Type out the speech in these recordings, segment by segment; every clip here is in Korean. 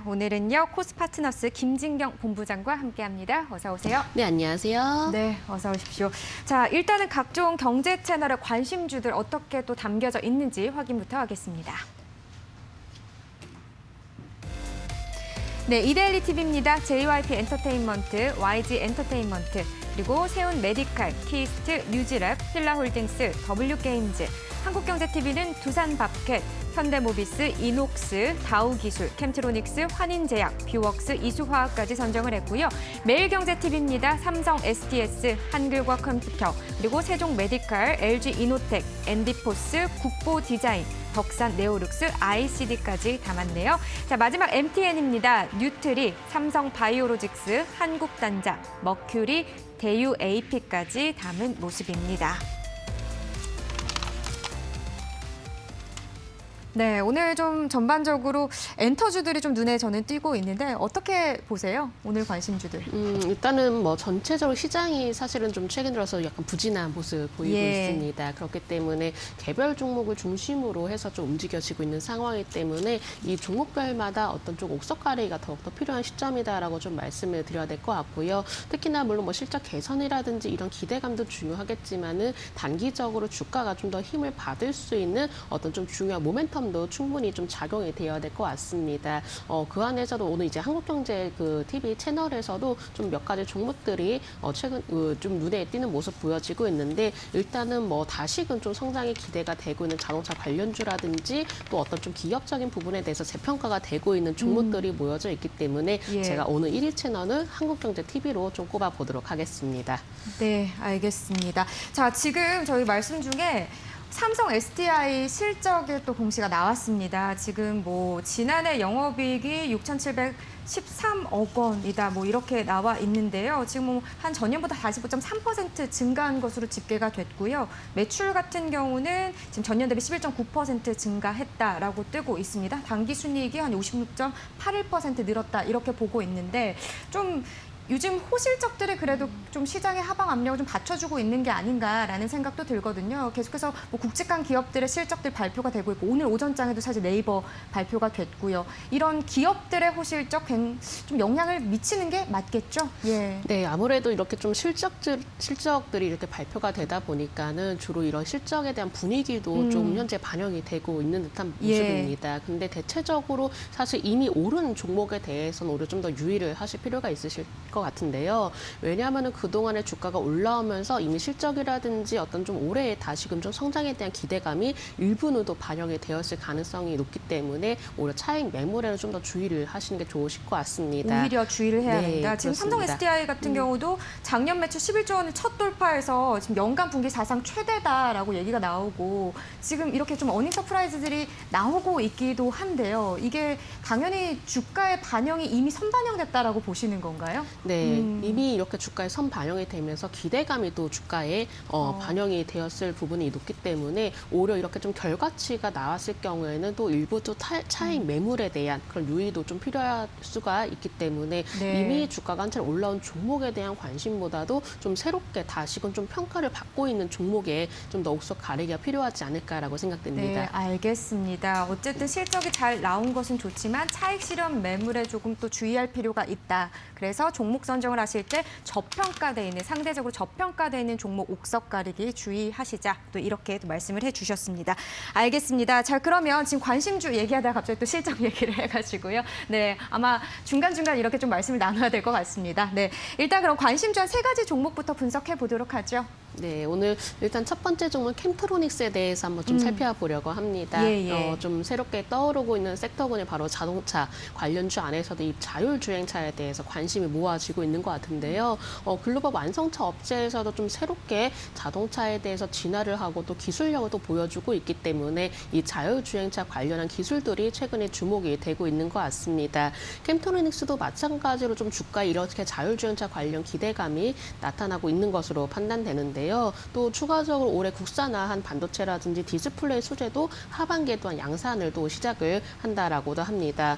오늘은요 코스파트너스 김진경 본부장과 함께합니다. 어서 오세요. 네, 안녕하세요. 네, 어서 오십시오. 자, 일단은 각종 경제 채널의 관심주들 어떻게 또 담겨져 있는지 확인부터 하겠습니다. 네, 이데일리 TV입니다. JYP 엔터테인먼트, YG 엔터테인먼트, 그리고 세운 메디칼, 키스트, 뉴지랩, 필라홀딩스, W게임즈, 한국경제TV는 두산밥켓, 현대모비스, 이녹스, 다우기술, 캠트로닉스, 환인제약, 뷰웍스, 이수화학까지 선정을 했고요. 매일경제TV입니다. 삼성 SDS, 한글과 컴퓨터, 그리고 세종메디칼, LG이노텍, 엔디포스, 국보디자인, 덕산 네오룩스, ICD까지 담았네요. 자, 마지막 MTN입니다. 뉴트리, 삼성바이오로직스, 한국단자, 머큐리, 대유 AP까지 담은 모습입니다. 네, 오늘 좀 전반적으로 엔터주들이 좀 눈에 저는 띄고 있는데 어떻게 보세요? 오늘 관심주들. 일단은 뭐 전체적으로 시장이 사실은 좀 최근 들어서 약간 부진한 모습 보이고 있습니다. 그렇기 때문에 개별 종목을 중심으로 해서 좀 움직여지고 있는 상황이기 때문에 이 종목별마다 어떤 좀 옥석 가리기가 더욱더 필요한 시점이다라고 좀 말씀을 드려야 될 것 같고요. 특히나 물론 뭐 실적 개선이라든지 이런 기대감도 중요하겠지만은 단기적으로 주가가 좀 더 힘을 받을 수 있는 어떤 좀 중요한 모멘텀 도 충분히 좀 작용이 되어야 될 것 같습니다. 그 안에서도 오늘 이제 한국경제 그 TV 채널에서도 좀 몇 가지 종목들이 최근 좀 눈에 띄는 모습 보여지고 있는데 일단은 뭐 다시금 좀 성장이 기대가 되고 있는 자동차 관련주라든지 또 어떤 좀 기업적인 부분에 대해서 재평가가 되고 있는 종목들이 모여져 있기 때문에 제가 오늘 1위 채널을 한국경제 TV로 좀 꼽아보도록 하겠습니다. 네, 알겠습니다. 자, 지금 저희 말씀 중에 삼성 SDI 실적의 또 공시가 나왔습니다. 지금 뭐 지난해 영업이익이 6,713억 원이다. 뭐 이렇게 나와 있는데요. 지금 뭐 한 전년보다 45.3% 증가한 것으로 집계가 됐고요. 매출 같은 경우는 지금 전년 대비 11.9% 증가했다라고 뜨고 있습니다. 당기 순이익이 한 56.81% 늘었다. 이렇게 보고 있는데 좀 요즘 호실적들이 그래도 좀 시장의 하방 압력을 좀 받쳐주고 있는 게 아닌가라는 생각도 들거든요. 계속해서 뭐 굵직한 기업들의 실적들 발표가 되고 있고 오늘 오전장에도 사실 네이버 발표가 됐고요. 이런 기업들의 호실적 좀 영향을 미치는 게 맞겠죠? 예. 네, 아무래도 이렇게 좀 실적들이 이렇게 발표가 되다 보니까는 주로 이런 실적에 대한 분위기도 좀 현재 반영이 되고 있는 듯한 모습입니다. 근데 대체적으로 사실 이미 오른 종목에 대해서는 오히려 좀 더 유의를 하실 필요가 있으실 것 같은데요. 왜냐하면 그동안의 주가가 올라오면서 이미 실적이라든지 어떤 좀 올해 다시금 좀 성장에 대한 기대감이 일부는 또 반영이 되었을 가능성이 높기 때문에 오히려 차익 매물에는 좀 더 주의를 하시는 게 좋으실 것 같습니다. 오히려 주의를 해야 된다. 네, 지금 그렇습니다. 삼성 SDI 같은 경우도 작년 매출 11조 원을 첫 돌파해서 지금 연간 분기 사상 최대다라고 얘기가 나오고 지금 이렇게 좀 어닝 서프라이즈들이 나오고 있기도 한데요. 이게 당연히 주가의 반영이 이미 선반영됐다라고 보시는 건가요? 네, 이미 이렇게 주가에 선 반영이 되면서 기대감이 또 주가에 반영이 되었을 부분이 높기 때문에 오히려 이렇게 좀 결과치가 나왔을 경우에는 또 일부 또 차익 매물에 대한 그런 유의도 좀 필요할 수가 있기 때문에 이미 주가가 한참 올라온 종목에 대한 관심보다도 좀 새롭게 다시금 좀 평가를 받고 있는 종목에 좀 더 옥석 가리기가 필요하지 않을까라고 생각됩니다. 네, 알겠습니다. 어쨌든 실적이 잘 나온 것은 좋지만 차익 실현 매물에 조금 또 주의할 필요가 있다. 그래서 종목 선정을 하실 때 저평가돼 있는 상대적으로 저평가돼 있는 종목 옥석 가리기 주의하시자. 또 이렇게 또 말씀을 해주셨습니다. 알겠습니다. 자, 그러면 지금 관심주 얘기하다가 갑자기 또 실적 얘기를 해가지고요. 네, 아마 중간중간 이렇게 좀 말씀을 나눠야 될 것 같습니다. 네, 일단 그럼 관심주 한 3가지 종목부터 분석해 보도록 하죠. 네, 오늘 일단 첫 번째 종목 캠트로닉스에 대해서 한번 좀 살펴보려고 합니다. 좀 새롭게 떠오르고 있는 섹터군이 바로 자동차 관련주 안에서도 이 자율주행차에 대해서 관심이 모아지고 있는 것 같은데요. 글로벌 완성차 업체에서도 좀 새롭게 자동차에 대해서 진화를 하고 또 기술력을 또 보여주고 있기 때문에 이 자율주행차 관련한 기술들이 최근에 주목이 되고 있는 것 같습니다. 캠트로닉스도 마찬가지로 좀 주가에 이렇게 자율주행차 관련 기대감이 나타나고 있는 것으로 판단되는데 있는데요. 또 추가적으로 올해 국산화한 반도체라든지 디스플레이 소재도 하반기에 또한 양산을 또 시작을 한다라고도 합니다.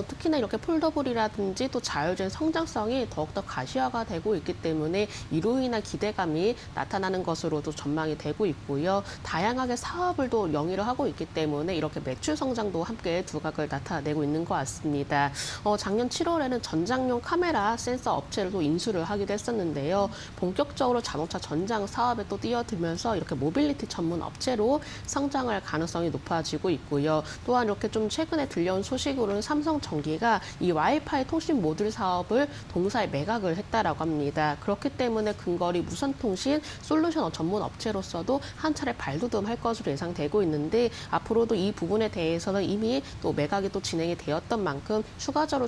특히나 이렇게 폴더블이라든지 또 자율주행 성장성이 더욱더 가시화가 되고 있기 때문에 이로 인한 기대감이 나타나는 것으로도 전망이 되고 있고요. 다양하게 사업을 또 영위를 하고 있기 때문에 이렇게 매출 성장도 함께 두각을 나타내고 있는 것 같습니다. 작년 7월에는 전장용 카메라 센서 업체를 또 인수를 하기도 했었는데요. 본격적으로 자동차 전장 사업에 또 뛰어들면서 이렇게 모빌리티 전문 업체로 성장할 가능성이 높아지고 있고요. 또한 이렇게 좀 최근에 들려온 소식으로는 삼성전기가 이 와이파이 통신 모듈 사업을 동사에 매각을 했다라고 합니다. 그렇기 때문에 근거리 무선통신 솔루션 전문 업체로서도 한 차례 발돋움할 것으로 예상되고 있는데 앞으로도 이 부분에 대해서는 이미 또 매각이 또 진행이 되었던 만큼 추가적으로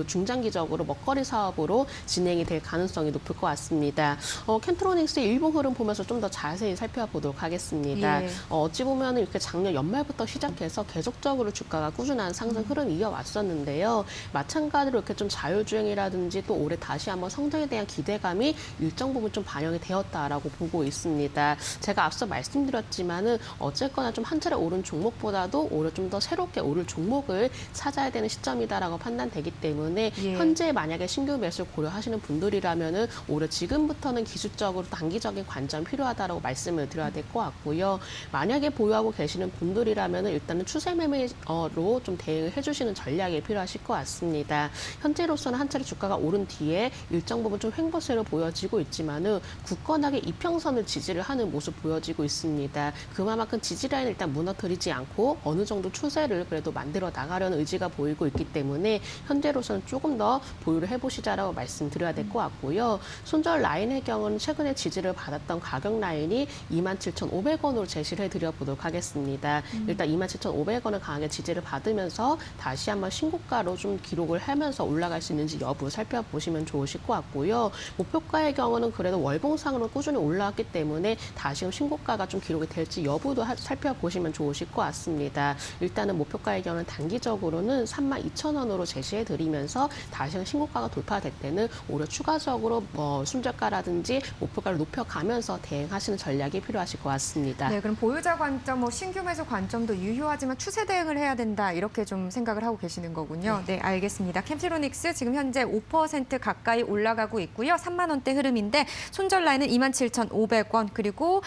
중장기적으로 먹거리 사업으로 진행이 될 가능성이 높을 것 같습니다. 캔트로닉스의 일본 흐름 보면서 좀 더 자세히 살펴보도록 하겠습니다. 예. 어찌 보면 이렇게 작년 연말부터 시작해서 계속적으로 주가가 꾸준한 상승 흐름이 이어왔었는데요. 마찬가지로 이렇게 좀 자율주행이라든지 또 올해 다시 한번 성장에 대한 기대감이 일정 부분 좀 반영이 되었다라고 보고 있습니다. 제가 앞서 말씀드렸지만은 어쨌거나 좀 한 차례 오른 종목보다도 오히려 좀 더 새롭게 오를 종목을 찾아야 되는 시점이다라고 판단되기 때문에 예. 현재 만약에 신규 매수를 고려하시는 분들이라면은 오히려 지금부터는 기술적으로 단기적인 관점 필요하다라고 말씀을 드려야 될 것 같고요. 만약에 보유하고 계시는 분들이라면은 일단은 추세 매매로 좀 대응을 해주시는 전략이 필요하실 것 같습니다. 현재로서는 한 차례 주가가 오른 뒤에 일정 부분 좀 횡보세로 보여지고 있지만은 굳건하게 이평선을 지지를 하는 모습 보여지고 있습니다. 그만큼 지지라인을 일단 무너뜨리지 않고 어느 정도 추세를 그래도 만들어 나가려는 의지가 보이고 있기 때문에 현재로서는 조금 더 보유를 해보시자라고 말씀드려야 될 것 같고요. 손절 라인의 경우는 최근에 지지를 받았던 가격 라인이 27,500원으로 제시를 해드려 보도록 하겠습니다. 일단 27,500원을 강하게 지지를 받으면서 다시 한번 신고가로 좀 기록을 하면서 올라갈 수 있는지 여부 살펴보시면 좋으실 것 같고요. 목표가의 경우는 그래도 월봉상으로 꾸준히 올라왔기 때문에 다시 신고가가 좀 기록이 될지 여부도 살펴보시면 좋으실 것 같습니다. 일단은 목표가의 경우는 단기적으로는 32,000원으로 제시해드리면서 다시 신고가가 돌파될 때는 오히려 추가적으로 순저가라든지 목표가를 높여가면서 대응하시는 전략이 필요하실 것 같습니다. 네, 그럼 보유자 관점, 신규 매수 관점도 유효하지만 추세 대응을 해야 된다 이렇게 좀 생각을 하고 계시는 거군요. 네, 알겠습니다. 캔트로닉스 지금 현재 5% 가까이 올라가고 있고요. 3만 원대 흐름인데 손절 라인은 27,500원 그리고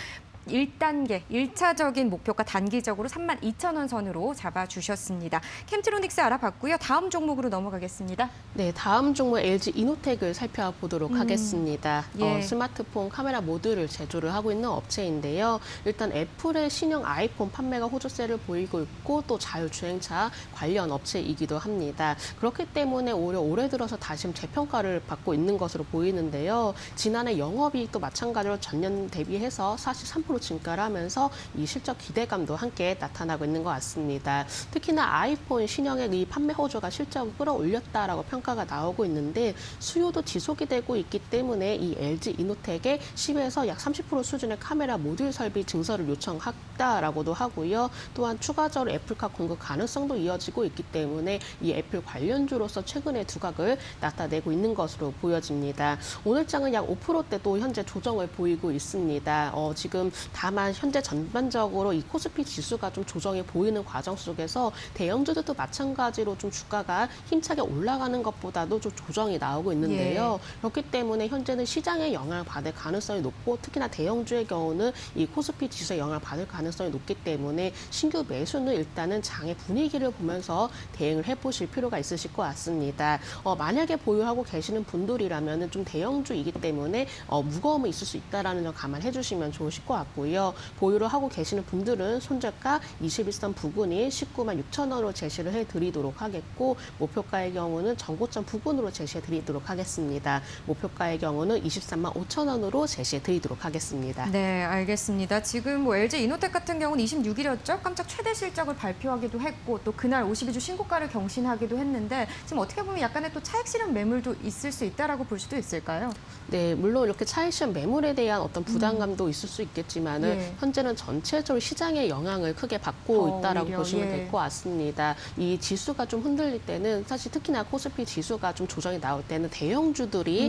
1단계, 1차적인 목표가 단기적으로 32,000원 선으로 잡아주셨습니다. 캠트로닉스 알아봤고요. 다음 종목으로 넘어가겠습니다. 네, 다음 종목 LG 이노텍을 살펴보도록 하겠습니다. 예. 스마트폰 카메라 모듈을 제조를 하고 있는 업체인데요. 일단 애플의 신형 아이폰 판매가 호조세를 보이고 있고 또 자율주행차 관련 업체이기도 합니다. 그렇기 때문에 오히려 올해 들어서 다시 재평가를 받고 있는 것으로 보이는데요. 지난해 영업이익도 마찬가지로 전년 대비해서 43% 증가를 하면서 이 실적 기대감도 함께 나타나고 있는 것 같습니다. 특히나 아이폰 신형의 이 판매 호조가 실적을 끌어올렸다라고 평가가 나오고 있는데 수요도 지속이 되고 있기 때문에 이 LG 이노텍에 10에서 약 30% 수준의 카메라 모듈 설비 증설을 요청했다라고도 하고요. 또한 추가적으로 애플카 공급 가능성도 이어지고 있기 때문에 이 애플 관련주로서 최근에 두각을 나타내고 있는 것으로 보여집니다. 오늘장은 약 5%대도 현재 조정을 보이고 있습니다. 지금 다만 현재 전반적으로 이 코스피 지수가 좀 조정이 보이는 과정 속에서 대형주들도 마찬가지로 좀 주가가 힘차게 올라가는 것보다도 좀 조정이 나오고 있는데요. 그렇기 때문에 현재는 시장에 영향을 받을 가능성이 높고 특히나 대형주의 경우는 이 코스피 지수에 영향을 받을 가능성이 높기 때문에 신규 매수는 일단은 장의 분위기를 보면서 대응을 해보실 필요가 있으실 것 같습니다. 만약에 보유하고 계시는 분들이라면 좀 대형주이기 때문에 무거움이 있을 수 있다는 점 감안해 주시면 좋으실 것 같고요. 보유를 하고 계시는 분들은 손절가 21선 부근이 19만 6천 원으로 제시를 해드리도록 하겠고 목표가의 경우는 전고점 부근으로 제시해드리도록 하겠습니다. 목표가의 경우는 23만 5천 원으로 제시해드리도록 하겠습니다. 네, 알겠습니다. 지금 뭐 LG 이노텍 같은 경우는 26일이었죠. 깜짝 최대 실적을 발표하기도 했고 또 그날 52주 신고가를 경신하기도 했는데 지금 어떻게 보면 약간의 또 차익 실현 매물도 있을 수 있다라고 볼 수도 있을까요? 네, 물론 이렇게 차익 실현 매물에 대한 어떤 부담감도 있을 수 있겠지만 있지만은 예. 현재는 전체적으로 시장의 영향을 크게 받고 있다라고 오히려, 보시면 예. 될 것 같습니다. 이 지수가 좀 흔들릴 때는 사실 특히나 코스피 지수가 좀 조정이 나올 때는 대형주들이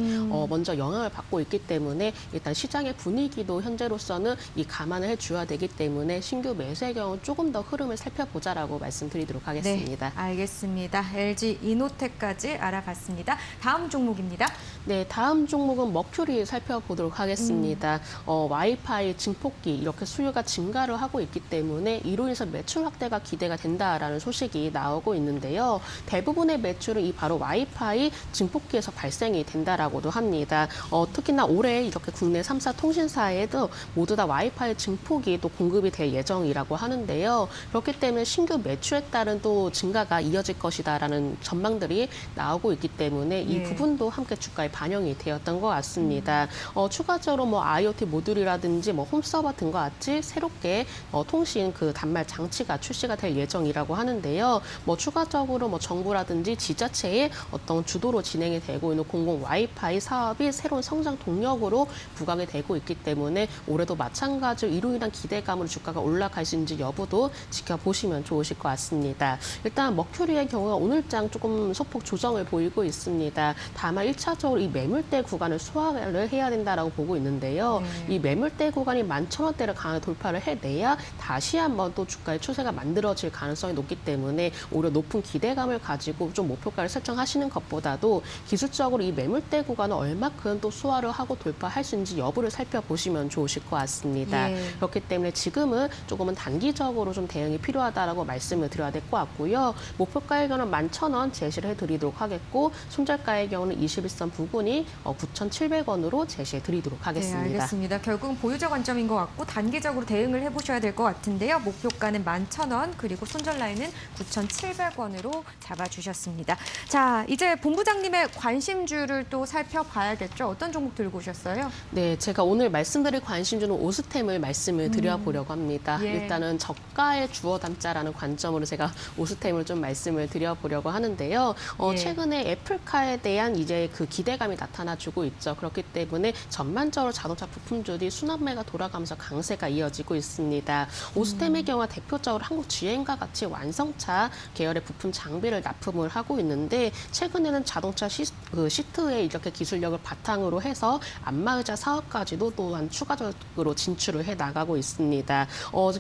먼저 영향을 받고 있기 때문에 일단 시장의 분위기도 현재로서는 이 감안을 해줘야 되기 때문에 신규 매수의 경우 조금 더 흐름을 살펴보자라고 말씀드리도록 하겠습니다. 네, 알겠습니다. LG 이노텍까지 알아봤습니다. 다음 종목입니다. 네, 다음 종목은 머큐리 살펴보도록 하겠습니다. 와이파이 증폭기 이렇게 수요가 증가를 하고 있기 때문에 이로 인해서 매출 확대가 기대가 된다라는 소식이 나오고 있는데요. 대부분의 매출은 이 바로 와이파이 증폭기에서 발생이 된다라고도 합니다. 특히나 올해 이렇게 국내 3사 통신사에도 모두 다 와이파이 증폭이 또 공급이 될 예정이라고 하는데요. 그렇기 때문에 신규 매출에 따른 또 증가가 이어질 것이다라는 전망들이 나오고 있기 때문에 이 예. 부분도 함께 주가에 반영이 되었던 것 같습니다. 추가적으로 뭐 IoT 모듈이라든지 뭐 홈서버 등과 같이 새롭게 통신 그 단말 장치가 출시가 될 예정이라고 하는데요. 뭐 추가적으로 뭐 정부라든지 지자체의 어떤 주도로 진행이 되고 있는 공공 와이파이 사업이 새로운 성장 동력으로 부각이 되고 있기 때문에 올해도 마찬가지로 이로 인한 기대감으로 주가가 올라갈 수 있는지 여부도 지켜보시면 좋으실 것 같습니다. 일단 머큐리의 경우가 오늘장 조금 소폭 조정을 보이고 있습니다. 다만 1차적으로 이 매물대 구간을 소화를 해야 된다라고 보고 있는데요. 네. 이 매물대 구간이 11,000원대를 강하게 돌파를 해내야 다시 한번 또 주가의 추세가 만들어질 가능성이 높기 때문에 오히려 높은 기대감을 가지고 좀 목표가를 설정하시는 것보다도 기술적으로 이 매물대 구간을 얼마큼 또 소화를 하고 돌파할 수 있는지 여부를 살펴보시면 좋으실 것 같습니다. 예. 그렇기 때문에 지금은 조금은 단기적으로 좀 대응이 필요하다라고 말씀을 드려야 될 것 같고요. 목표가의 경우는 11,000원 제시를 해드리도록 하겠고 손절가의 경우는 21선 부근이 9,700원으로 제시해 드리도록 하겠습니다. 네, 알겠습니다. 결국은 보유자 관점인 것 같고 단기적으로 대응을 해보셔야 될 것 같은데요. 목표가는 11,000원 그리고 손절 라인은 9,700원으로 잡아주셨습니다. 자, 이제 본부장님의 관심주를 또 살펴봐야겠죠. 어떤 종목 들고 오셨어요? 네, 제가 오늘 말씀드릴 관심주는 오스템을 말씀을 드려보려고 합니다. 예. 일단은 저가의 주어 담자라는 관점으로 제가 오스템을 좀 말씀을 드려보려고 하는데요. 예. 최근에 애플카에 대한 이제 그 기대감이 나타나주고 있죠. 그렇기 때문에 전반적으로 자동차 부품주들이 순환매가 돌아가면서 강세가 이어지고 있습니다. 오스템의 경우 대표적으로 한국 GM과 같이 완성차 계열의 부품 장비를 납품을 하고 있는데 최근에는 자동차 시트에 이렇게 기술력을 바탕으로 해서 안마의자 사업까지도 또한 추가적으로 진출을 해 나가고 있습니다.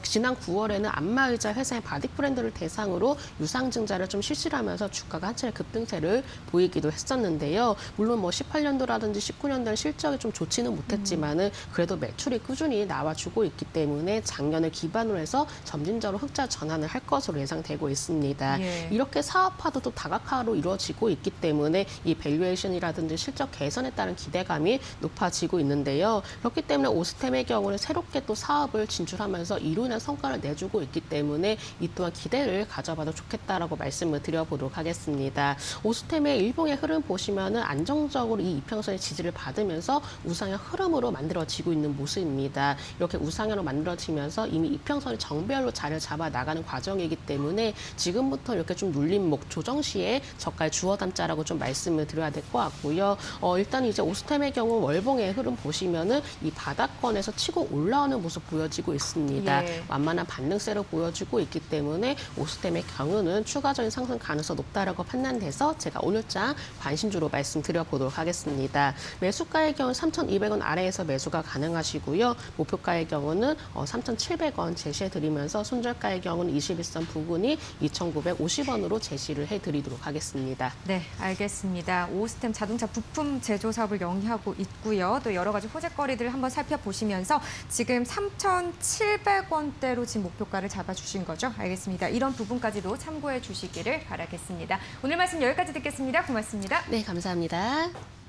지난 9월에는 안마의자 회사의 바디 브랜드를 대상으로 유상증자를 좀 실시를 하면서 주가가 한 차례 급등세를 보이기도 했었는데요. 물론 뭐 18년도라든지 19년도는 실적이 좀 좋지는 못했지만은 그래도 매출이 꾸준히 나와주고 있기 때문에 작년을 기반으로 해서 점진적으로 흑자 전환을 할 것으로 예상되고 있습니다. 예. 이렇게 사업화도 또 다각화로 이루어지고 있기 때문에 이 밸류에이션이라든지 실적 개선에 따른 기대감이 높아지고 있는데요. 그렇기 때문에 오스템의 경우는 새롭게 또 사업을 진출하면서 이로 인한 성과를 내주고 있기 때문에 이 또한 기대를 가져봐도 좋겠다라고 말씀을 드려보도록 하겠습니다. 오스템의 일봉의 흐름 보시면은 안정적으로 이 이평선의 지지를 받으면서 우상향 흐름으로 만들어지고 있는 모습입니다. 이렇게 우상향으로 만들어지면서 이미 이평선이 정배열로 자리를 잡아 나가는 과정이기 때문에 지금부터 이렇게 좀 눌림목 조정 시에 저가의 주어 담자라고 좀 말씀을 드려야 될 것 같고요. 일단 이제 오스템의 경우 월봉의 흐름 보시면은 이 바닥권에서 치고 올라오는 모습 보여지고 있습니다. 예. 완만한 반등세를 보여주고 있기 때문에 오스템의 경우는 추가적인 상승 가능성이 높다라고 판단돼서 제가 오늘장 관심주로 말씀드려보도록 하겠습니다. 매수가의 경우 3,200원 아래에서 매수가 가능하시고요. 목표가의 경우는 3,700원 제시해드리면서 손절가의 경우는 21선 부근이 2,950원으로 제시를 해드리도록 하겠습니다. 네, 알겠습니다. 오스템 자동차 부품 제조 사업을 영위하고 있고요. 또 여러 가지 호재거리들을 한번 살펴보시면서 지금 3,700원대로 지금 목표가를 잡아주신 거죠? 알겠습니다. 이런 부분까지도 참고해 주시기를 바라겠습니다. 오늘 말씀 여기까지 듣겠습니다. 고맙습니다. 네, 감사합니다.